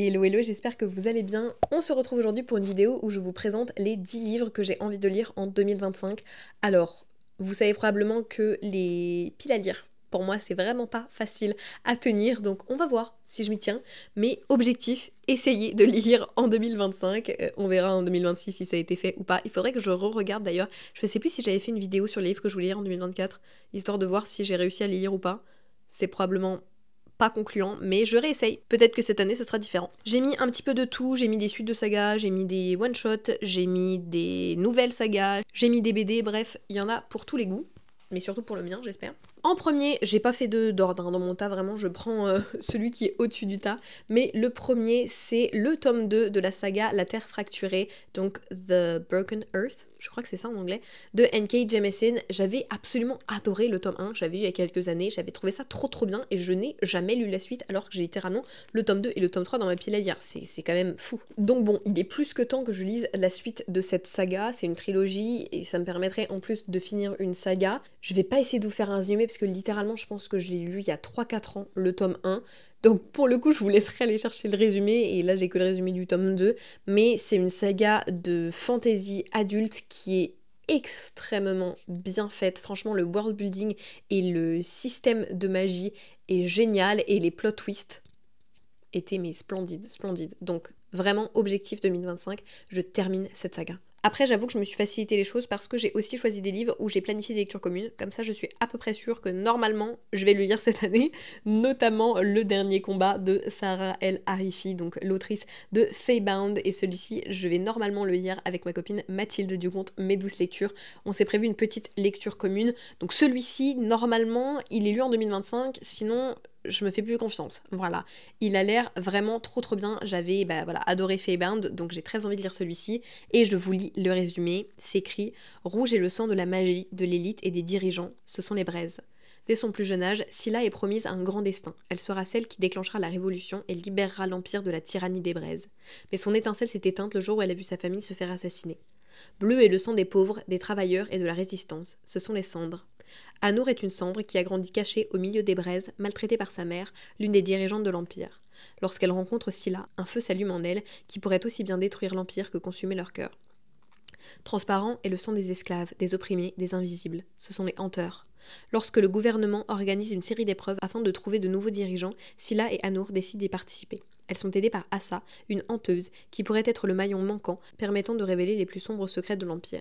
Hello hello, j'espère que vous allez bien. On se retrouve aujourd'hui pour une vidéo où je vous présente les 10 livres que j'ai envie de lire en 2025. Alors, vous savez probablement que les piles à lire, pour moi, c'est vraiment pas facile à tenir, donc on va voir si je m'y tiens. Mais objectif, essayez de les lire en 2025. On verra en 2026 si ça a été fait ou pas. Il faudrait que je re-regarde d'ailleurs. Je sais plus si j'avais fait une vidéo sur les livres que je voulais lire en 2024, histoire de voir si j'ai réussi à les lire ou pas. C'est probablement pas concluant, mais je réessaye. Peut-être que cette année, ce sera différent. J'ai mis un petit peu de tout, j'ai mis des suites de sagas, j'ai mis des one-shots, j'ai mis des nouvelles sagas, j'ai mis des BD, bref, il y en a pour tous les goûts. Mais surtout pour le mien, j'espère. En premier, j'ai pas fait d'ordre dans mon tas, vraiment, je prends celui qui est au-dessus du tas. Mais le premier, c'est le tome 2 de la saga La Terre Fracturée, donc The Broken Earth, je crois que c'est ça en anglais, de N.K. Jemisin. J'avais absolument adoré le tome 1, j'avais eu il y a quelques années, j'avais trouvé ça trop bien et je n'ai jamais lu la suite alors que j'ai littéralement le tome 2 et le tome 3 dans ma pile à lire. C'est quand même fou. Donc bon, il est plus que temps que je lise la suite de cette saga, c'est une trilogie et ça me permettrait en plus de finir une saga. Je vais pas essayer de vous faire un résumé parce que littéralement je pense que je l'ai lu il y a 3-4 ans, le tome 1. Donc pour le coup je vous laisserai aller chercher le résumé et là j'ai que le résumé du tome 2, mais c'est une saga de fantasy adulte qui est extrêmement bien faite. Franchement le world building et le système de magie est génial et les plot twists étaient mais splendides. Donc vraiment objectif 2025, je termine cette saga. Après, j'avoue que je me suis facilité les choses parce que j'ai aussi choisi des livres où j'ai planifié des lectures communes. Comme ça, je suis à peu près sûre que normalement, je vais le lire cette année. Notamment Le Dernier Combat de Sarah El Harifi, donc l'autrice de Feybound. Et celui-ci, je vais normalement le lire avec ma copine Mathilde Duconte, Mes Douces Lectures. On s'est prévu une petite lecture commune. Donc celui-ci, normalement, il est lu en 2025. Sinon, je me fais plus confiance, voilà. Il a l'air vraiment trop bien, j'avais adoré Feybound, donc j'ai très envie de lire celui-ci, et je vous lis le résumé, c'est écrit « Rouge est le sang de la magie, de l'élite et des dirigeants, ce sont les braises ». Dès son plus jeune âge, Scylla est promise à un grand destin. Elle sera celle qui déclenchera la révolution et libérera l'empire de la tyrannie des braises. Mais son étincelle s'est éteinte le jour où elle a vu sa famille se faire assassiner. Bleu est le sang des pauvres, des travailleurs et de la résistance, ce sont les cendres. Anour est une cendre qui a grandi cachée au milieu des braises, maltraitée par sa mère, l'une des dirigeantes de l'Empire. Lorsqu'elle rencontre Scylla, un feu s'allume en elle qui pourrait aussi bien détruire l'Empire que consumer leur cœur. Transparent est le sang des esclaves, des opprimés, des invisibles. Ce sont les hanteurs. Lorsque le gouvernement organise une série d'épreuves afin de trouver de nouveaux dirigeants, Scylla et Anour décident d'y participer. Elles sont aidées par Assa, une hanteuse, qui pourrait être le maillon manquant permettant de révéler les plus sombres secrets de l'Empire.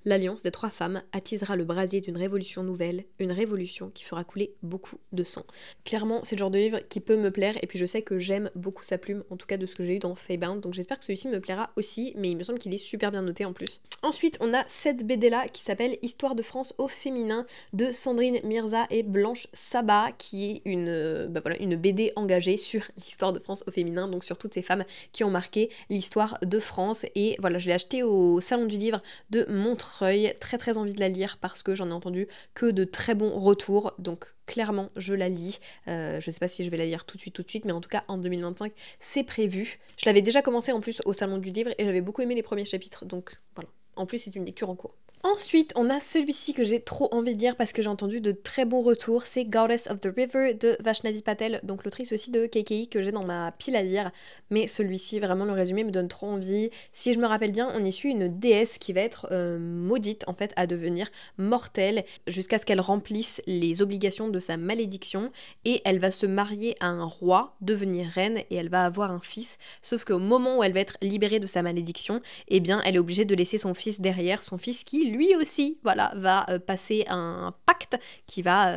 L'alliance des 3 femmes attisera le brasier d'une révolution nouvelle, une révolution qui fera couler beaucoup de sang. Clairement, c'est le genre de livre qui peut me plaire, et puis je sais que j'aime beaucoup sa plume, en tout cas de ce que j'ai eu dans Feybound, donc j'espère que celui-ci me plaira aussi, mais il me semble qu'il est super bien noté en plus. Ensuite, on a cette BD là qui s'appelle Histoire de France au féminin de Sandrine Mirza et Blanche Sabat, qui est une BD engagée sur l'histoire de France au féminin, donc sur toutes ces femmes qui ont marqué l'histoire de France. Et voilà, je l'ai acheté au Salon du Livre de Montreuil, très envie de la lire parce que j'en ai entendu que de très bons retours, donc clairement je la lis. Je sais pas si je vais la lire tout de suite, mais en tout cas en 2025 c'est prévu. Je l'avais déjà commencé en plus au Salon du Livre et j'avais beaucoup aimé les premiers chapitres, donc voilà. En plus c'est une lecture en cours. Ensuite, on a celui-ci que j'ai trop envie de lire parce que j'ai entendu de très bons retours, c'est Goddess of the River de Vaishnavi Patel, donc l'autrice aussi de KKI que j'ai dans ma pile à lire, mais celui-ci, vraiment le résumé me donne trop envie. Si je me rappelle bien, on y suit une déesse qui va être maudite en fait à devenir mortelle jusqu'à ce qu'elle remplisse les obligations de sa malédiction et elle va se marier à un roi, devenir reine et elle va avoir un fils, sauf qu'au moment où elle va être libérée de sa malédiction, eh bien elle est obligée de laisser son fils derrière, son fils qui lui aussi, voilà, va passer un pacte qui va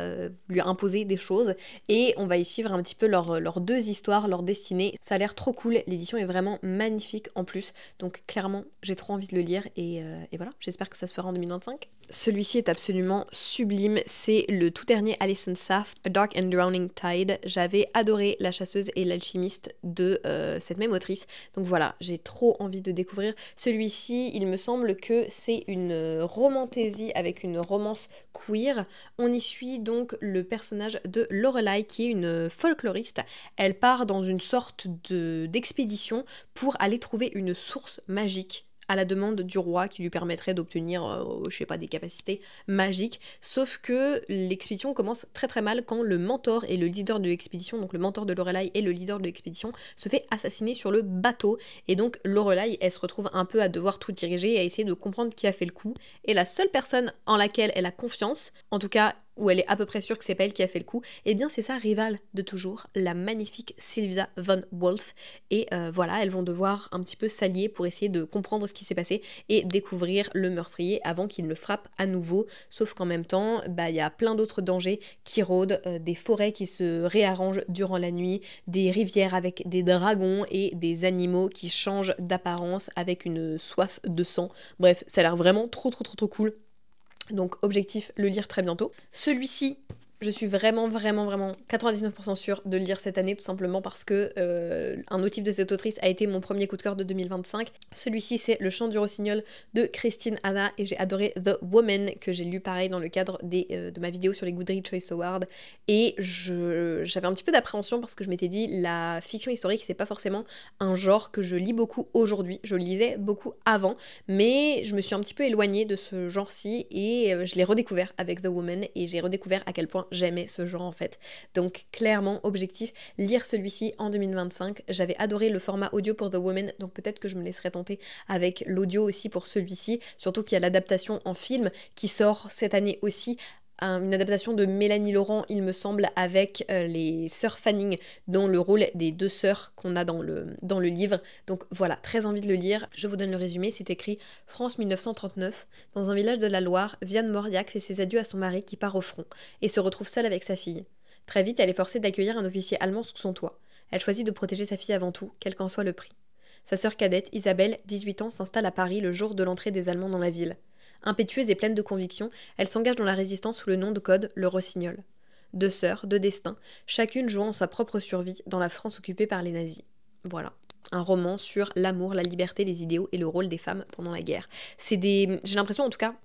lui imposer des choses et on va y suivre un petit peu leurs 2 histoires, leur destinée. Ça a l'air trop cool, l'édition est vraiment magnifique en plus, donc clairement j'ai trop envie de le lire et voilà, j'espère que ça se fera en 2025. Celui-ci est absolument sublime, c'est le tout dernier Alison Saft, A Dark and Drowning Tide. J'avais adoré La Chasseuse et l'Alchimiste de cette même autrice, donc voilà, j'ai trop envie de découvrir celui-ci. Il me semble que c'est une romantaisie avec une romance queer. On y suit donc le personnage de Lorelai qui est une folkloriste. Elle part dans une sorte d'expédition pour aller trouver une source magique à la demande du roi qui lui permettrait d'obtenir, je sais pas, des capacités magiques. Sauf que l'expédition commence très très mal quand le mentor et le leader de l'expédition, donc le mentor de Lorelai et le leader de l'expédition, se fait assassiner sur le bateau. Et donc Lorelai, elle se retrouve un peu à devoir tout diriger et à essayer de comprendre qui a fait le coup. Et la seule personne en laquelle elle a confiance, en tout cas où elle est à peu près sûre que c'est pas elle qui a fait le coup, eh bien c'est sa rivale de toujours, la magnifique Sylvia von Wolf. Et voilà, elles vont devoir un petit peu s'allier pour essayer de comprendre ce qui s'est passé et découvrir le meurtrier avant qu'il ne le frappe à nouveau. Sauf qu'en même temps, il y a plein d'autres dangers qui rôdent, des forêts qui se réarrangent durant la nuit, des rivières avec des dragons et des animaux qui changent d'apparence avec une soif de sang. Bref, ça a l'air vraiment trop cool. Donc objectif, le lire très bientôt. Celui-ci, je suis vraiment 99% sûre de le lire cette année, tout simplement parce que un motif de cette autrice a été mon premier coup de cœur de 2025. Celui-ci, c'est Le Chant du Rossignol de Christine Hanna, et j'ai adoré The Woman, que j'ai lu pareil dans le cadre de ma vidéo sur les Goodreads Choice Awards. Et j'avais un petit peu d'appréhension parce que je m'étais dit, la fiction historique, c'est pas forcément un genre que je lis beaucoup aujourd'hui. Je le lisais beaucoup avant, mais je me suis un petit peu éloignée de ce genre-ci et je l'ai redécouvert avec The Woman, et j'ai redécouvert à quel point j'aimais ce genre en fait. Donc clairement, objectif, lire celui-ci en 2025. J'avais adoré le format audio pour The Woman, donc peut-être que je me laisserai tenter avec l'audio aussi pour celui-ci, surtout qu'il y a l'adaptation en film qui sort cette année aussi, une adaptation de Mélanie Laurent, il me semble, avec les sœurs Fanning dans le rôle des deux sœurs qu'on a dans le livre. Donc voilà, très envie de le lire. Je vous donne le résumé, c'est écrit France 1939. Dans un village de la Loire, Vianne Mauriac fait ses adieux à son mari qui part au front et se retrouve seule avec sa fille. Très vite, elle est forcée d'accueillir un officier allemand sous son toit. Elle choisit de protéger sa fille avant tout, quel qu'en soit le prix. Sa sœur cadette, Isabelle, 18 ans, s'installe à Paris le jour de l'entrée des Allemands dans la ville. Impétueuse et pleine de conviction, elle s'engage dans la résistance sous le nom de code Le Rossignol. Deux sœurs, deux destins, chacune jouant sa propre survie dans la France occupée par les nazis. Voilà. Un roman sur l'amour, la liberté, les idéaux et le rôle des femmes pendant la guerre. J'ai l'impression en tout cas,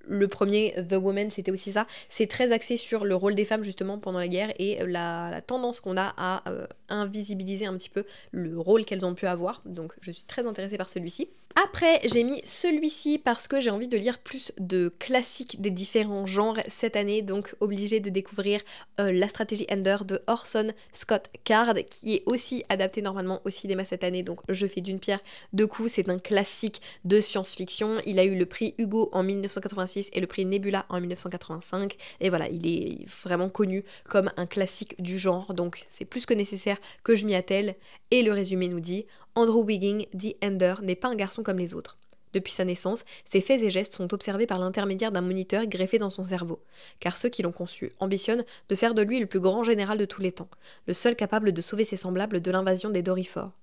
le premier, The Woman, c'était aussi ça. C'est très axé sur le rôle des femmes justement pendant la guerre et la tendance qu'on a à invisibiliser un petit peu le rôle qu'elles ont pu avoir. Donc je suis très intéressée par celui-ci. Après, j'ai mis celui-ci parce que j'ai envie de lire plus de classiques des différents genres cette année, donc obligée de découvrir La Stratégie Ender de Orson Scott Card, qui est aussi adapté normalement au cinéma cette année, donc je fais d'une pierre deux coups. C'est un classique de science-fiction. Il a eu le prix Hugo en 1986 et le prix Nebula en 1985, et voilà, il est vraiment connu comme un classique du genre, donc c'est plus que nécessaire que je m'y attelle. Et le résumé nous dit: Andrew Wigging, dit Ender, n'est pas un garçon comme les autres. Depuis sa naissance, ses faits et gestes sont observés par l'intermédiaire d'un moniteur greffé dans son cerveau, car ceux qui l'ont conçu ambitionnent de faire de lui le plus grand général de tous les temps, le seul capable de sauver ses semblables de l'invasion des Dorifors.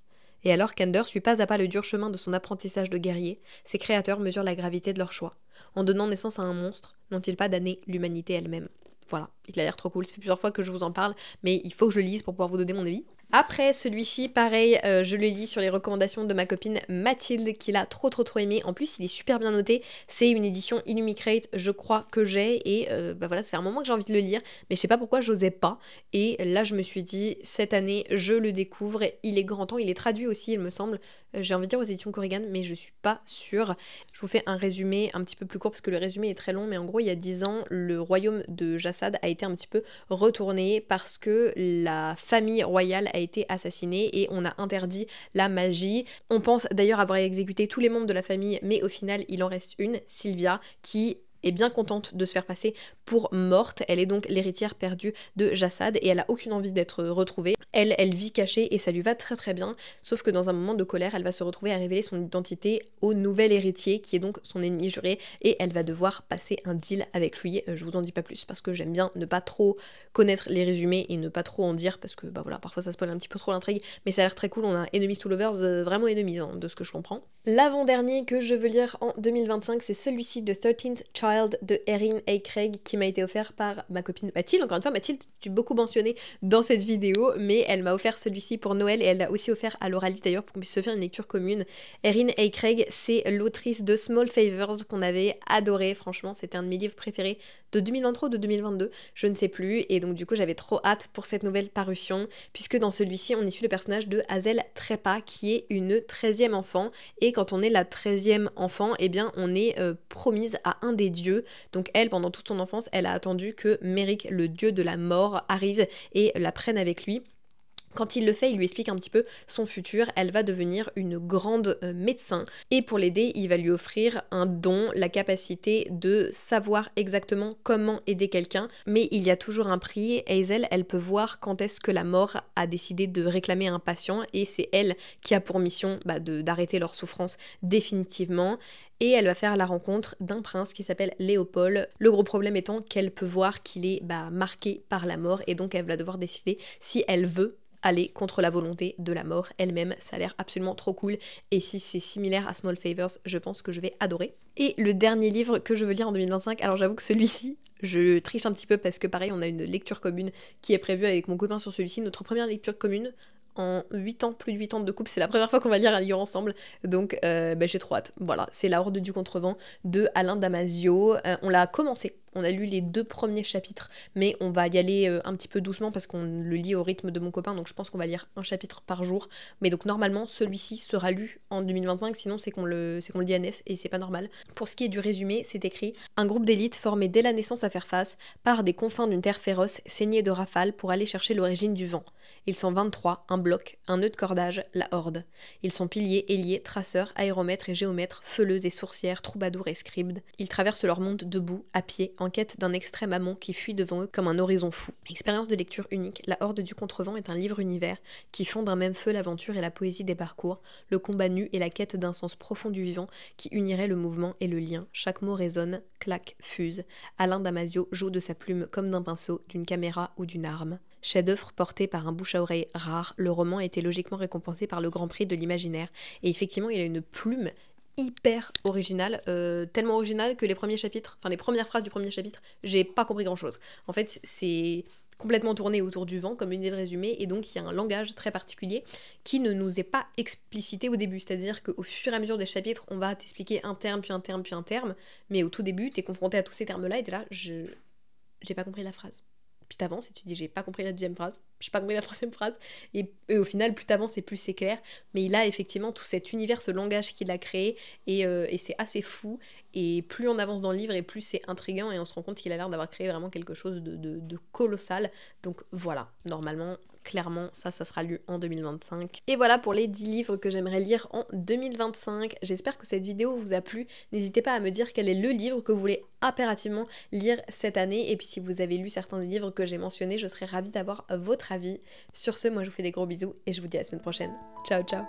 Et alors qu'Ender suit pas à pas le dur chemin de son apprentissage de guerrier, ses créateurs mesurent la gravité de leur choix. En donnant naissance à un monstre, n'ont-ils pas damné l'humanité elle-même? Voilà, il a l'air trop cool, ça fait plusieurs fois que je vous en parle, mais il faut que je le lise pour pouvoir vous donner mon avis. Après celui-ci, pareil, je le lis sur les recommandations de ma copine Mathilde qui l'a trop aimé. En plus, il est super bien noté. C'est une édition Illumicrate, je crois que j'ai. Et voilà, ça fait un moment que j'ai envie de le lire, mais je sais pas pourquoi j'osais pas. Et là, je me suis dit, cette année, je le découvre. Il est grand temps, il est traduit aussi, il me semble. J'ai envie de dire aux éditions Corrigan, mais je suis pas sûre. Je vous fais un résumé un petit peu plus court parce que le résumé est très long, mais en gros, il y a 10 ans, le royaume de Jassad a été un petit peu retourné parce que la famille royale a été assassinée et on a interdit la magie. On pense d'ailleurs avoir exécuté tous les membres de la famille, mais au final, il en reste une, Sylvia, qui est bien contente de se faire passer pour morte. Elle est donc l'héritière perdue de Jassad et elle a aucune envie d'être retrouvée. Elle vit cachée et ça lui va très bien, sauf que dans un moment de colère, elle va se retrouver à révéler son identité au nouvel héritier qui est donc son ennemi juré et elle va devoir passer un deal avec lui. Je vous en dis pas plus parce que j'aime bien ne pas trop connaître les résumés et ne pas trop en dire parce que voilà, parfois ça spoil un petit peu trop l'intrigue, mais ça a l'air très cool. On a Enemies to Lovers, vraiment enemies de ce que je comprends. L'avant-dernier que je veux lire en 2025, c'est celui-ci de 13th Child Child de Erin A. Craig qui m'a été offert par ma copine Mathilde. Encore une fois, Mathilde, tu es beaucoup mentionnée dans cette vidéo, mais elle m'a offert celui-ci pour Noël et elle l'a aussi offert à Lauralie d'ailleurs pour qu'on puisse se faire une lecture commune. Erin A. Craig, c'est l'autrice de Small Favors qu'on avait adoré, franchement, c'était un de mes livres préférés de 2023 ou de 2022, je ne sais plus, et donc du coup j'avais trop hâte pour cette nouvelle parution, puisque dans celui-ci on y suit le personnage de Hazel Treppa qui est une 13e enfant, et quand on est la 13e enfant, eh bien on est promise à un des dieux. Donc elle, pendant toute son enfance, elle a attendu que Merrick, le dieu de la mort, arrive et la prenne avec lui. Quand il le fait, il lui explique un petit peu son futur, elle va devenir une grande médecin et pour l'aider, il va lui offrir un don, la capacité de savoir exactement comment aider quelqu'un, mais il y a toujours un prix. Hazel, elle peut voir quand est-ce que la mort a décidé de réclamer un patient et c'est elle qui a pour mission d'arrêter leur souffrance définitivement. Et elle va faire la rencontre d'un prince qui s'appelle Léopold. Le gros problème étant qu'elle peut voir qu'il est marqué par la mort et donc elle va devoir décider si elle veut aller contre la volonté de la mort elle-même. Ça a l'air absolument trop cool et si c'est similaire à Small Favors, je pense que je vais adorer. Et le dernier livre que je veux lire en 2025, alors j'avoue que celui-ci, je triche un petit peu parce que pareil, on a une lecture commune qui est prévue avec mon copain sur celui-ci, notre première lecture commune en 8 ans, plus de 8 ans de couple, c'est la première fois qu'on va lire un livre ensemble, donc j'ai trop hâte. Voilà, c'est La Horde du Contrevent de Alain Damasio. On l'a commencé, on a lu les 2 premiers chapitres, mais on va y aller un petit peu doucement parce qu'on le lit au rythme de mon copain, donc je pense qu'on va lire un chapitre par jour. Mais donc normalement, celui-ci sera lu en 2025, sinon c'est qu'on le DNF et c'est pas normal. Pour ce qui est du résumé, c'est écrit « Un groupe d'élite formé dès la naissance à faire face part des confins d'une terre féroce saignée de rafales pour aller chercher l'origine du vent. Ils sont 23, un bloc, un nœud de cordage, la horde. Ils sont piliers, ailiers, traceurs, aéromètres et géomètres, feuleuses et sourcières, troubadours et scribes. Ils traversent leur monde debout, à pied, en quête d'un extrême amont qui fuit devant eux comme un horizon fou. Expérience de lecture unique, La Horde du Contrevent est un livre-univers qui fond d'un même feu l'aventure et la poésie des parcours, le combat nu et la quête d'un sens profond du vivant qui unirait le mouvement et le lien. Chaque mot résonne, claque, fuse. Alain Damasio joue de sa plume comme d'un pinceau, d'une caméra ou d'une arme. Chef-d'œuvre porté par un bouche-à-oreille rare, le roman a été logiquement récompensé par le Grand Prix de l'imaginaire. Et effectivement, il a une plume hyper originale, tellement originale que les premiers chapitres, enfin les premières phrases du premier chapitre, j'ai pas compris grand-chose. En fait, c'est complètement tourné autour du vent, comme une idée de résumé, et donc il y a un langage très particulier qui ne nous est pas explicité au début, c'est-à-dire qu'au fur et à mesure des chapitres, on va t'expliquer un terme, puis un terme, puis un terme, mais au tout début, t'es confronté à tous ces termes-là, et t'es là, j'ai pas compris la phrase. Puis t'avances et tu te dis j'ai pas compris la deuxième phrase, j'ai pas compris la troisième phrase, et au final plus t'avances et plus c'est clair, mais il a effectivement tout cet univers, ce langage qu'il a créé, et c'est assez fou, et plus on avance dans le livre et plus c'est intriguant et on se rend compte qu'il a l'air d'avoir créé vraiment quelque chose de colossal, donc voilà, normalement, clairement, ça sera lu en 2025. Et voilà pour les 10 livres que j'aimerais lire en 2025. J'espère que cette vidéo vous a plu. N'hésitez pas à me dire quel est le livre que vous voulez impérativement lire cette année. Et puis si vous avez lu certains des livres que j'ai mentionnés, je serais ravie d'avoir votre avis. Sur ce, moi je vous fais des gros bisous et je vous dis à la semaine prochaine. Ciao ciao.